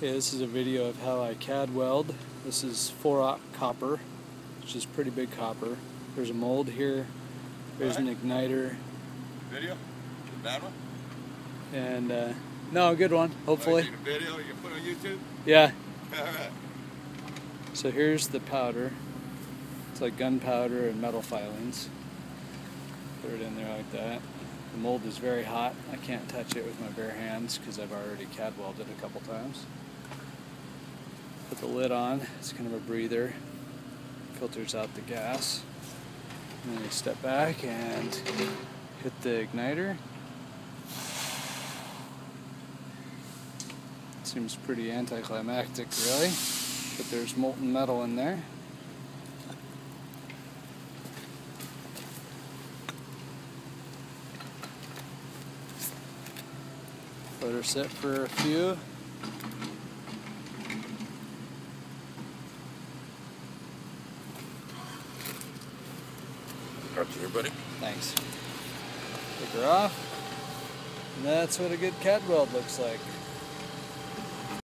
Okay, this is a video of how I CAD weld. This is 4/0 copper, which is pretty big copper. There's a mold here. There's an igniter. Video? The bad one? And no, a good one, hopefully. A video you can put on YouTube? Yeah. Alright. So here's the powder. It's like gunpowder and metal filings. Put it in there like that. The mold is very hot. I can't touch it with my bare hands because I've already CAD welded a couple times. Put the lid on. It's kind of a breather. Filters out the gas. And then you step back and hit the igniter. Seems pretty anticlimactic, really, but there's molten metal in there. Let her sit for a few. Talk to everybody. Thanks. Take her off. And that's what a good CAD weld looks like.